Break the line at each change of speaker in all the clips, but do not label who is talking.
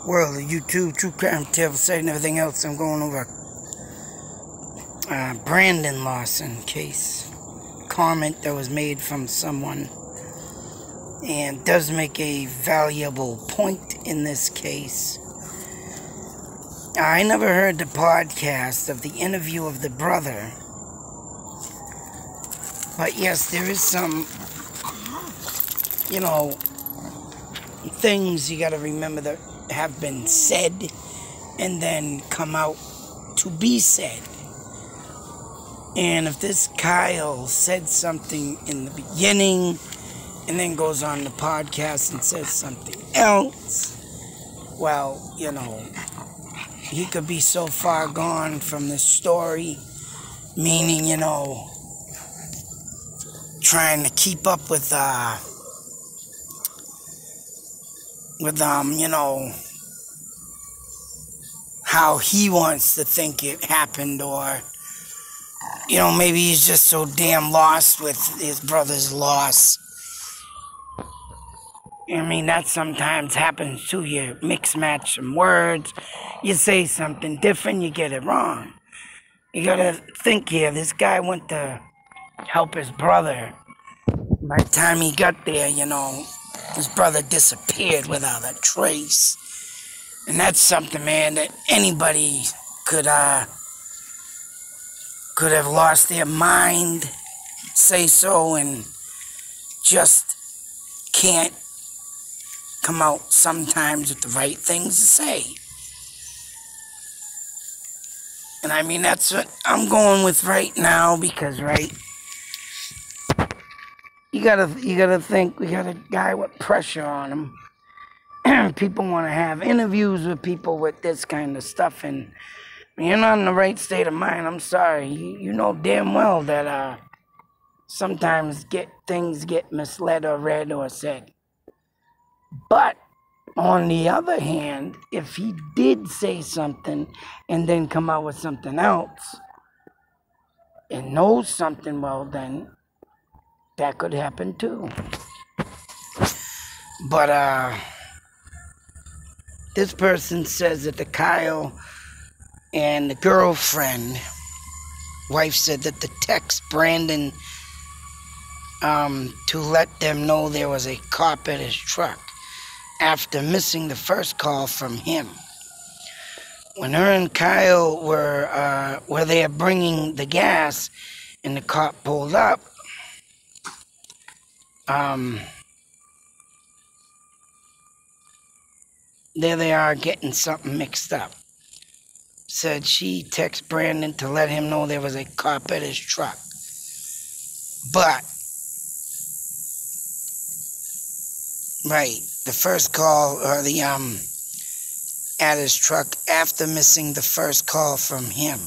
world of YouTube, true crime, tale site, and everything else. I'm going over Brandon Lawson case. Comment that was made from someone, and does make a valuable point in this case. I never heard the podcast of the interview of the brother, but yes, there is some, things you gotta remember that have been said and then come out to be said. And if this Kyle said something in the beginning and then goes on the podcast and says something else, well, he could be so far gone from the story, meaning, trying to keep up with how he wants to think it happened, or, maybe he's just so damn lost with his brother's loss. I mean, that sometimes happens too. You mix match some words, you say something different, you get it wrong. You gotta think here, this guy went to help his brother. By the time he got there, his brother disappeared without a trace. And that's something, man, that anybody could have lost their mind, say so, and just can't come out sometimes with the right things to say. And I mean, that's what I'm going with right now, because, you gotta think, we got a guy with pressure on him. People want to have interviews with people with this kind of stuff, and when you're not in the right state of mind, I'm sorry, you know damn well that sometimes things get misled or read or said. But on the other hand, if he did say something and then come out with something else and knows something, well, then that could happen too. But this person says that the Kyle and the girlfriend, wife, said that the text Brandon to let them know there was a cop at his truck after missing the first call from him. When her and Kyle were there bringing the gas and the cop pulled up, there they are getting something mixed up. Said she texted Brandon to let him know there was a cop at his truck. But, the first call, or at his truck after missing the first call from him.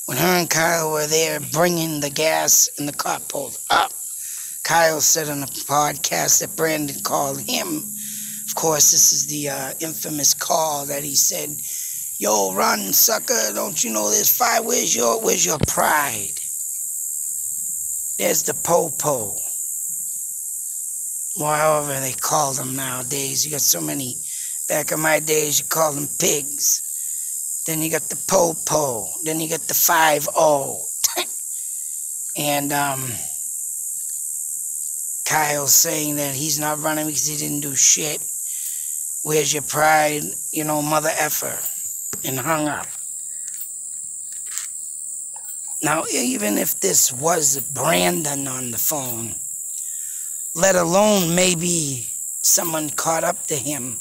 When her and Kyle were there bringing the gas and the cop pulled up, Kyle said on the podcast that Brandon called him. Of course, this is the infamous call that he said, "Yo, run, sucker, don't you know there's fire? Where's your pride? There's the po-po." Well, however they call them nowadays. You got so many. Back in my days, you called them pigs. Then you got the po-po. Then you got the 5-0. And Kyle saying that he's not running because he didn't do shit. Where's your pride? Mother effer. And hung up. Now, even if this was Brandon on the phone, let alone maybe someone caught up to him,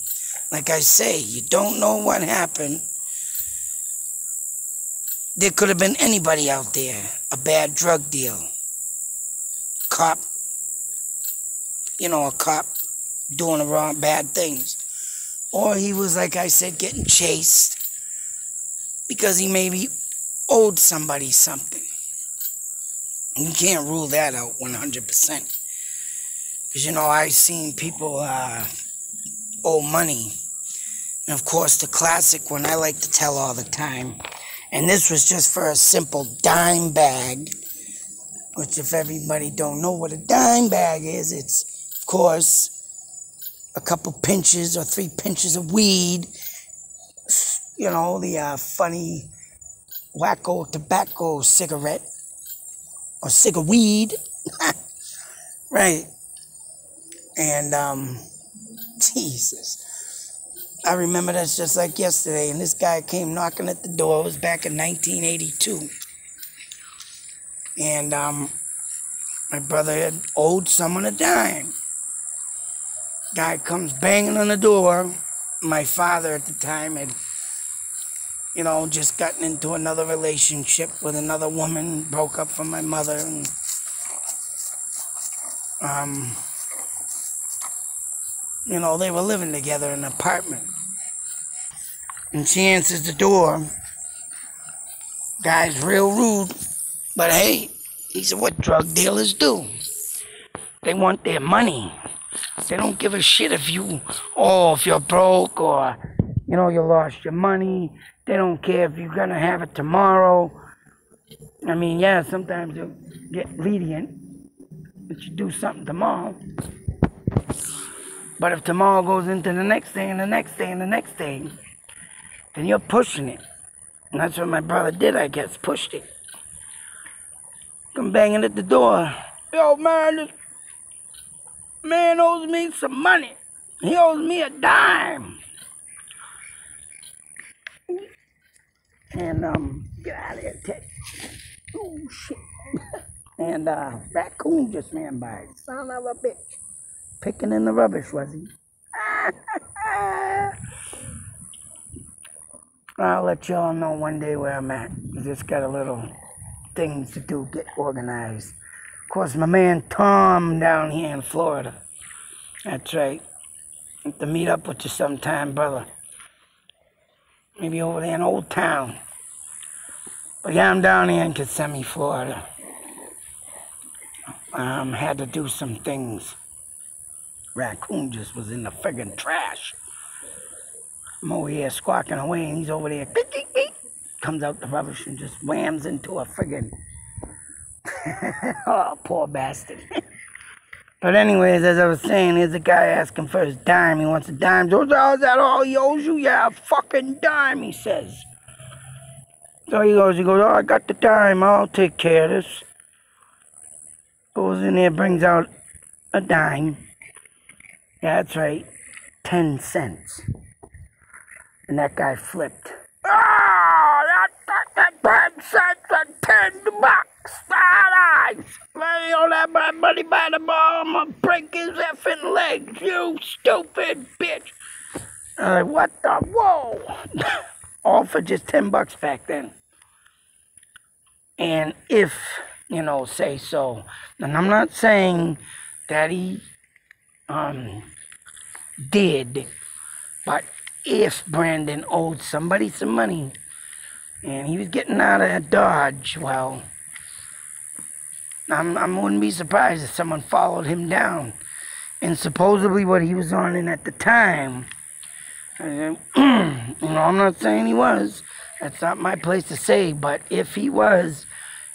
like I say, you don't know what happened. There could have been anybody out there, a bad drug deal, cop, a cop doing the wrong, bad things. Or he was, like I said, getting chased because he maybe owed somebody something. You can't rule that out 100%. Because, I've seen people owe money. And, of course, the classic one I like to tell all the time, and this was just for a simple dime bag, which if everybody don't know what a dime bag is, it's, of course, a couple pinches or 3 pinches of weed you know, the funny wacko tobacco cigarette or cigar-weed. Right. And, Jesus. I remember that's just like yesterday, and this guy came knocking at the door. It was back in 1982. And my brother had owed someone a dime. Guy comes banging on the door. My father at the time had, you know, just gotten into another relationship with another woman, broke up from my mother, and you know, they were living together in an apartment. And she answers the door. Guy's real rude, but hey, he said, what drug dealers do? They want their money. They don't give a shit if you're broke or, you know, you lost your money. They don't care if you're gonna have it tomorrow. I mean, yeah, sometimes they'll get lenient if you do something tomorrow. But if tomorrow goes into the next day and the next day and the next day, then you're pushing it. And that's what my brother did, I guess, pushed it. Come banging at the door. Yo, man, this man owes me some money. He owes me a dime. And, get out of here, Ted. Oh, shit. And, raccoon just ran by. Son of a bitch. Picking in the rubbish, was he? I'll let y'all know one day where I'm at. I just got a little things to do, get organized. Of course, my man Tom down here in Florida. That's right. Have to meet up with you sometime, brother. Maybe over there in Old Town. But yeah, I'm down here in Kissimmee, Florida. Had to do some things. Raccoon just was in the friggin' trash. I'm over here squawking away, and he's over there. Beep, beep, beep. Comes out the rubbish and just whams into a friggin'. Oh, poor bastard. But anyways, as I was saying, here's a guy asking for his dime. He wants a dime. Is that all he owes you? Yeah, a fucking dime, he says. So he goes, oh, I got the dime. I'll take care of this. Goes in there, brings out a dime. Yeah, that's right. 10 cents. And that guy flipped. Oh, that 10 cents and $10. Nice. I don't have my money by the ball. I'm gonna break his effing legs, you stupid bitch. I'm like, what the? Whoa. All for just $10 back then. And if, you know, say so. And I'm not saying that he did, but if Brandon owed somebody some money and he was getting out of Dodge, well, I wouldn't be surprised if someone followed him down. And supposedly what he was on in at the time, you know, I'm not saying he was. That's not my place to say, but if he was,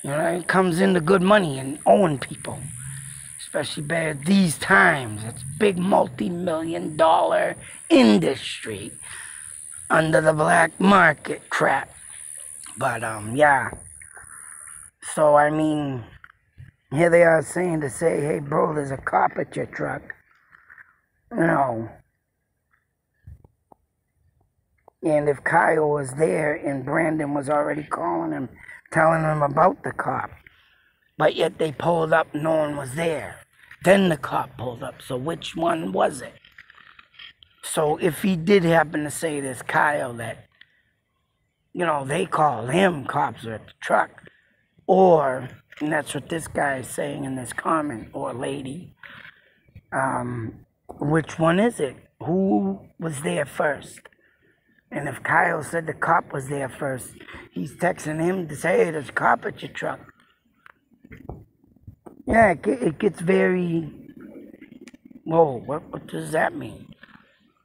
you know, it comes into good money and owing people. Especially bad these times. It's big multi-million-dollar industry under the black market crap. But, yeah. So, I mean, here they are saying to say, hey, bro, there's a cop at your truck. You know. And if Kyle was there and Brandon was already calling him, telling him about the cop, but yet they pulled up, no one was there. Then the cop pulled up. So which one was it? So if he did happen to say this Kyle that, you know, they called him, cops are at the truck, or, and that's what this guy is saying in this comment, or lady, which one is it? Who was there first? And if Kyle said the cop was there first, he's texting him to say, hey, there's a cop at your truck. Yeah, it gets very, whoa, what does that mean?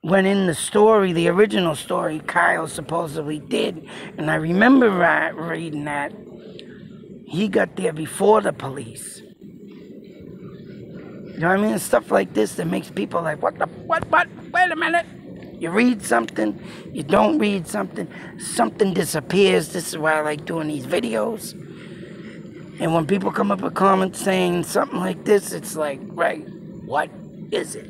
When in the story, the original story, Kyle supposedly did, and I remember reading that, he got there before the police. You know what I mean? Stuff like this that makes people like, what? Wait a minute. You read something, you don't read something, something disappears. This is why I like doing these videos. And when people come up with comments saying something like this, it's like, right, what is it?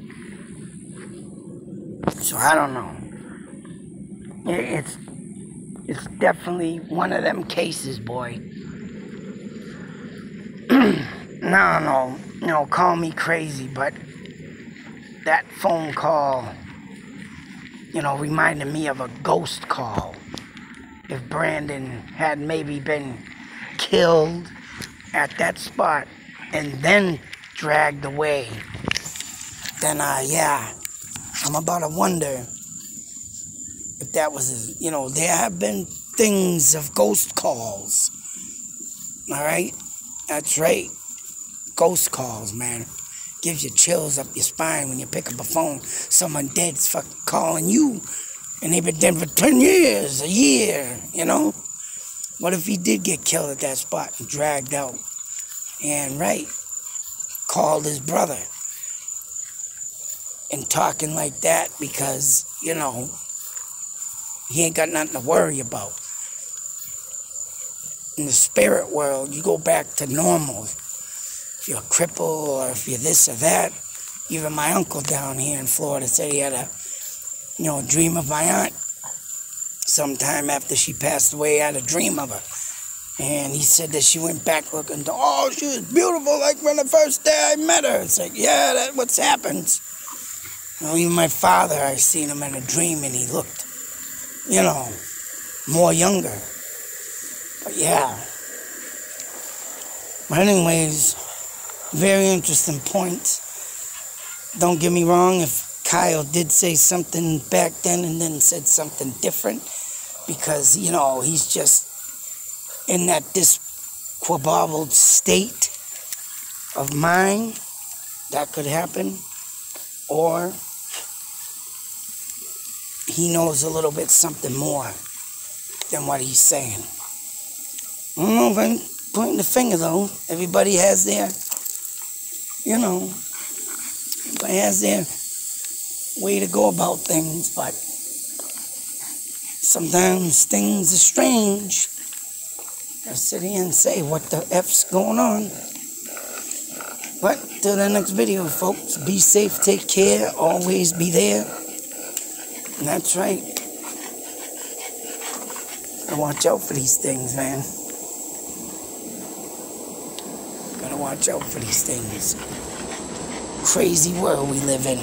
So I don't know. It's definitely one of them cases, boy. No, call me crazy, but that phone call, reminded me of a ghost call. If Brandon had maybe been killed at that spot and then dragged away, then I'm about to wonder if that was, there have been things of ghost calls. All right? That's right. Ghost calls, man. Gives you chills up your spine when you pick up a phone. Someone dead's fucking calling you, and they've been dead for 10 years, a year, What if he did get killed at that spot and dragged out? And, called his brother. And talking like that because, he ain't got nothing to worry about. In the spirit world, you go back to normal. If you're a cripple or if you're this or that. Even my uncle down here in Florida said he had a dream of my aunt. Sometime after she passed away, he had a dream of her. And he said that she went back looking, she was beautiful like when the first day I met her. It's like, yeah, that's what's happened. Even my father, I seen him in a dream and he looked, more younger. But yeah. But anyways, very interesting point. Don't get me wrong, if Kyle did say something back then and then said something different, because, he's just in that disquabbled state of mind, that could happen. Or he knows a little bit something more than what he's saying. I don't know if I'm pointing the finger, though. Everybody has their, everybody has their way to go about things, but sometimes things are strange. I sit here and say, what the F's going on? But till the next video, folks, be safe, take care, always be there. And that's right. Gotta watch out for these things, man. Gotta watch out for these things. Crazy world we live in.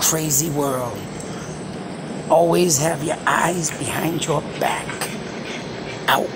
Crazy world. Always have your eyes behind your back. Out.